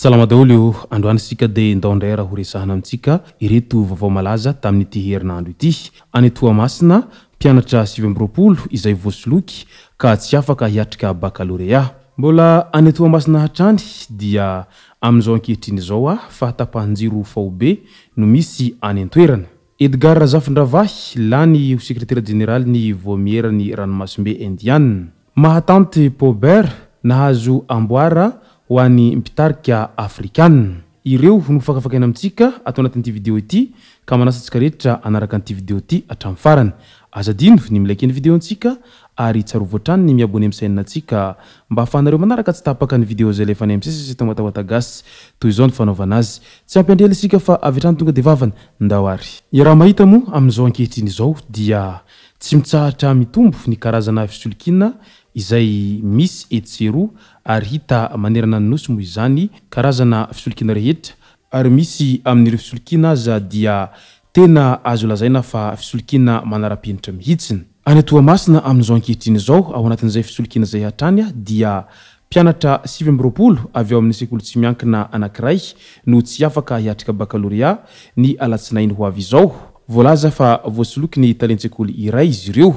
Salama daholo androany sika de ndaondraira ho resahana amintsika ireto vaovao malaza tamin'ity herinandro ity. Any Toamasina mpianatra 20 izay voasoloky ka tsy afaka hiatrika baccalauréat. Mbola any Toamasina hatrany dia amin'izao ankehitriny izao fahatapahan-jiro faobe no misy any an-toerana. Edgar Razafindravahy lany secrétaire général ny voamierany ranomasimbe Indiane. Mahatante Paubert nahazo amboara ho an'ny mpitarika afrikana. Ireo no fakafakaina amintsika atao anatin'ity video ity ka manasantsika rehetra anaraka an'ity video ity hatramin'ny farany. Azadino ny milike ny video antsika ary tsarovo hatrany ny miabone amin'ny chaîne antsika mba ahafahanareo manaraka tsy tapaka ny video zay lefa ny MCC tamatawata gasy toy izao ny fanaovana azy. Tsy ampandrely isika fa avy hatrany tonga de vavany ndawary. Raha mahita mo amin'izao ankehitriny izao dia tsy mitsahatra mitombo ny karazana fisolokina izay misy etsero ary hita manerana ny nosy mo izany karazana fisolokina rehetra ary misy amin'ireo fisolokina aza dia tena azo lazaina fa fisolokina manara-penitra mihitsiny. Any Toamasina amin'izao ankehitriny izao ao anatin'izay fisolokina zay hatrany dia mpianatra 20 avy ao amin'ny sekoly tsy miankina anankiray no tsy afaka hiatrika baccalauréat ny alatsinainy ho avy izao. Voalaza fa voasoloky ny talentsekoly iray izy ireo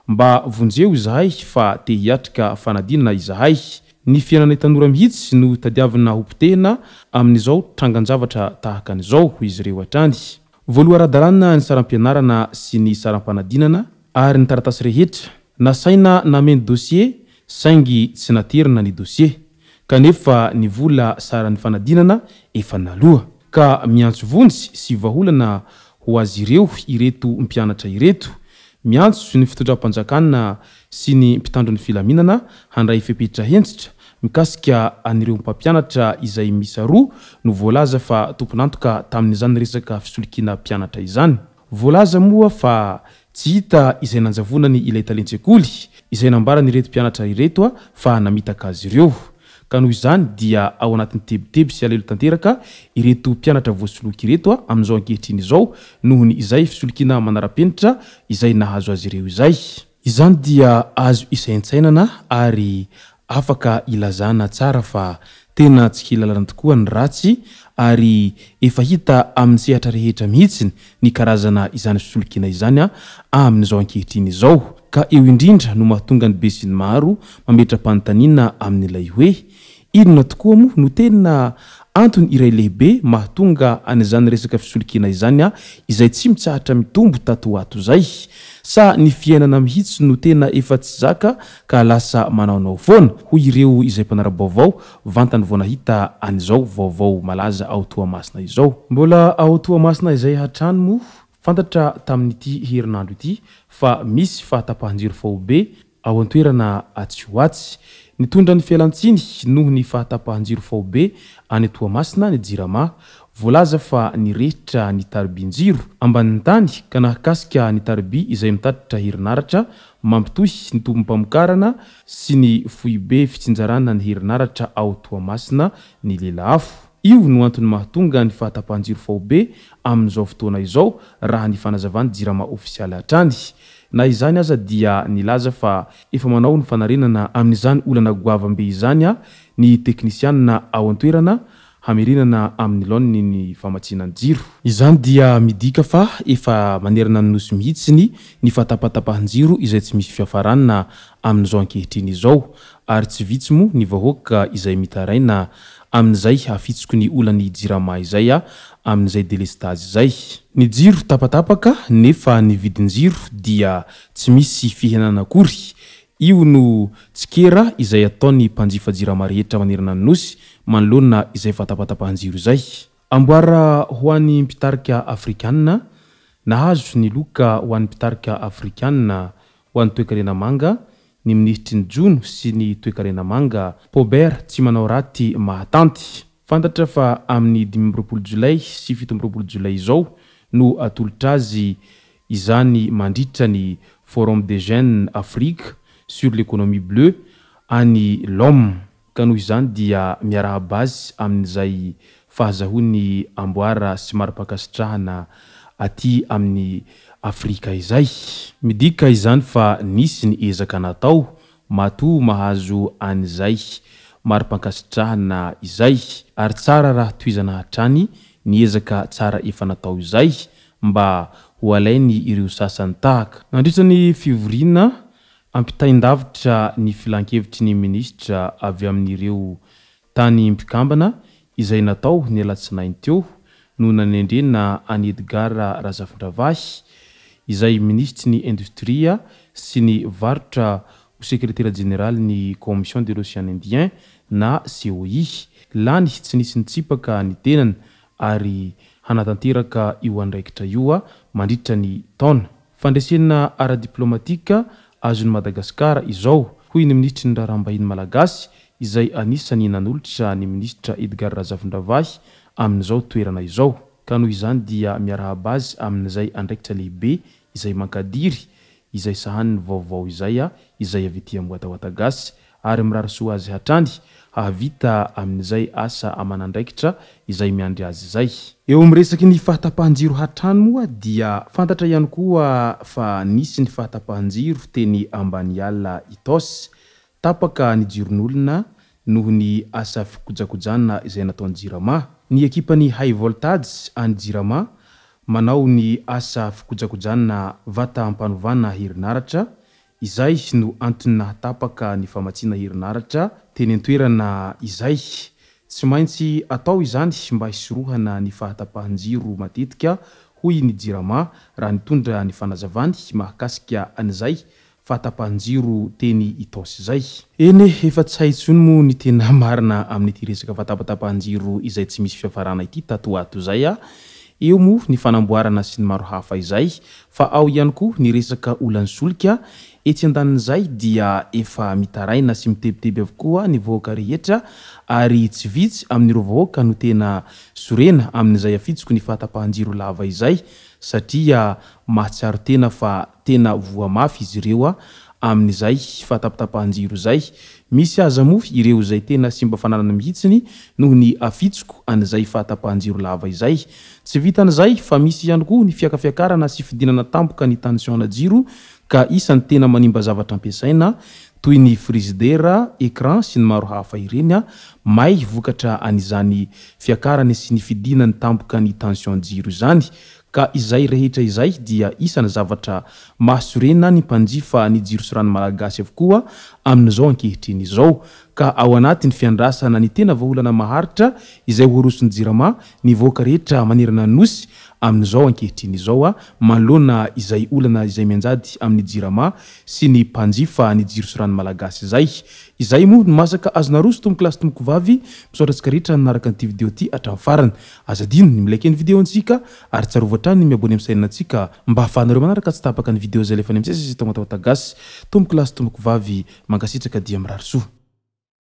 mba vonjeo izahay fa te hiatrika fanadinana izahay. Ny fiainana tanora mihitsy no tadiavina ho potehina amin'izao trangan-javatra tahaka an'izao izy ireo hatrany. Voaloha-ara-dalàna ny saram-pianarana sy ny saram-panadinana ary ny taratasy rehetra nasaina nameny dossier saingy tsy naterina ny dossier kanefa ny vola sarany fanadinana efa naloha ka miantso vonjy sy vaholana ho azy ireo ireto mpianatra ireto. Miantso ny fitondram-panjakana sy ny mpitandro ny filaminana handray fepetra hentsitra mikasika anireo mpampianatra izay misa roa no voalaza fa tomponantoka tamin'izany resaka fisolokina mpianatra izany. Voalaza moa fa tsy hita izay nanjavonany ilay talentsekoly izay nambara ny reto mpianatra ireto fa namitaka azy ireo. Ka noho izany dia ao anatin'ny tebiteby sy alelo tanteraka ireto mpianatra voasoloky ireto amin'izao ankehitriny izao noho ny izay fisolokina manara-penitra izay nahazo azy ireo izay. Izany dia azo isaintsainana ary afaka ilazana tsara fa tena tsy kilalana tokoa ny ratsy ary efa hita amin'ny sehatra rehetra mihitsiny ny karazana izany fisolokina izany amin'izao ankehitriny izao. Ka eo indrindra no mahatonga ny be sy ny maro mametra-panontaniana amin'ilay hoe inona tokoa mo no tena antony iray lehibe mahatonga an'izany resaka fisolokina izany izay tsy mitsahatra mitombo tato ato zay, sa ny fiainana mihitsy no tena efa tsy zaka ka lasa manaonao foana hoy ireo izay mpanara-baovao vantany vao nahita an'izao vaovao malaza ao Toamasina izao. Mbola ao Toamasina izay hatrany mo fantatra tamin'ity herinandro ity fa misy fahatapahan-jiro faobe ao an-toerana Atsihoatsy. Nitondra ny fialantsiny noho ny fahatapahan-jiro faobe any Toamasina ny Jirama. Voalaza fa nirehitra ny taribin-jiro ambanin'ny tany ka nahakasika ny tariby izay mitatitra herinaratra mampitohy ny tompom-pamokarana sy ny foibe fitsinjarana ny herinaratra ao Toamasina ny lelafo. Io no antony mahatonga ny fahatapahan-jiro faobe amin'izao fotoana izao raha ny fanazavany Jirama ofisialy hatrany. Na izany aza dia nilaza fa efa manao ny fanarenana amin'izany olana goavambe izany ny teknisianina ao an-toerana hamerenana amin'ny laoniny ny famatsinan jiro. Izany dia midika fa efa manerana ny nosy mihitsiny ny fatapatapahan-jiro izay tsy misy fiafaranana amin'izao ankehitriny izao ary tsy vitsy mo ny vahoaka izay mitaraina amin'izay hafitsoko ny olany Jirama izay amin'izay delestage izay. Ny jiro tapatapaka nefa ny vidin-jiro dia tsy misy fihenana akory. Io no tsikera izay ataony mpanjifa Jirama rehetra manerana ny nosy manoloana izay fatapatapahan-jiro izay. Amboara ho an'ny mpitarika afrikanina nahazo ny loka ho an'ny mpitarika afrikanina ho an'ny toe-karena manga ny ministry ny Jono sy ny toe-karena manga Paubert tsy manao raty Mahatanty Fantatra fa amin'ny 15 Jolay sy 17 Jolay izao no atolotra azy izany mandritra ny Forum des Jeunes Afrique sur l'économie bleue any l'homme ka noho izany dia miarahaba amin'izay fahazahony amboara sy mari-pakasitrahana aty amin'ny Afrika izay. Midika izany fa nisy ny ezaka natao matoa mahazo an'izay mari-pakasitrahana izay ary tsara raha toizana hatrany ny ezaka tsara efa natao izay mba ho alainy ireo sasany tahaka. Nandritra ny fivoriana ampitaindavitra ny filan-kevitry ny ministra avy amin'ireo tany mpikambana izay natao ny alatsinainy teo no nanendrena any Edgar Razafindravahy izay ministry ny industria sy ny varotra ho secrétaire général ny commission de l'océan Indien na COI. Lany tsy nisy nitsipaka ny tenany ary hanatanteraka io andraikitra io mandritra ny taona. Fandresena ara-diplomatika azon'ny Madagasikara izao hoy ny ministry ny raharaham-bahiny malagasy izay anisany nanolotra ny ministra Edgar Razafindravahy amin'izao toerana izao. Ka noho izany dia miarahaba azy amin'izay andraikitra lehibe izay mankadiry izay sahaniny vaovao izay avy ety Ambohata Gasy ary mirarisoa azy hatrany hahavita amin'izay asa aman'andraikitra izay miandry azy izay. Eo miresaky ny fahatapahan-jiro hatrany moa dia fantatra ihany koa fa nisy ny fahatapahan-jiro teny Ambaniala Itos tapaka ny jiron'olona noho ny asa fikojakojana izay nataony Jirama. Ny ekipany high voltage any Jirama manao ny asa fikojakojana vata ampanovana herinaratra izay no antony nahatapaka ny famatsiana herinaratra teny an-toerana izay. Tsy maintsy atao izany mba hisorohana ny fahatapahan-jiro matetika hoy ny Jirama raha nitondra ny fanazavany mahakasika an'izay fahatapahan-jiro teny Itos izay. Eny efa tsy haitsony moa ny tena marina amin'ity resaka fahatapahan-jiro izay tsy misy fiafarana ity tatoato izay eo moa ny fanamboarana sy ny maro hafa izay fa ao ihany koa ny resaka olany solika etsy andanin'izay dia efa mitaraina sy mitebiteby avokoa ny vahoaka rehetra ary tsy vitsy amin'ireo vahoaka no tena sorena amin'izay afitsiko ny fahatapahan-jiro lava izay satria mahatsiaro tena fa tena voamafy izy ireo amin'izay fahatapatapahan-jiro izay. Misy aza moa ireo izay tena simba fananana mihitsiny noho ny afitsiko an'izay fahatapahan-jiro lava izay. Tsy vitan'izay fa misy ihany koa ny fiakafiakarana sy fidinana tampoka ny tension-na-jiro ka isany tena manimba zavatra ampiasaina toy ny frizidera, écran sy ny maro hafa ireny may vokatra an'izany fiakarany sy ny fidinany tampoka ny tension-jiro izany. Ka izay rehetra izay dia isany zavatra mahasorena ny mpanjifa ny jiro sy rano malagasy avokoa amin'izao ankehitriny izao. Ka ao anatiny fiandrasana ny tena vahaolana maharitra izay horosony Jirama ny vahoaka rehetra manerana nosy amin'izao ankehitriny izao manoloana izay olana izay mianjady amin'ny Jirama sy ny mpanjifa ny jiro sy rano malagasy izay. Izay moa no masaka azona roso tomboko lasy tomboko vavy misaotratsika rehetra naraka an'ity video ity hatramin'ny farany. Azadino ny milike ny video antsika ary tsarovatra ny miabony amin'ny sainantsika mba hahafahanareo manaraka tsy tapaka ny video izay lefa ny amintsay sy tomboko lasy tomboko vavy mankasitraka dia mirary soa.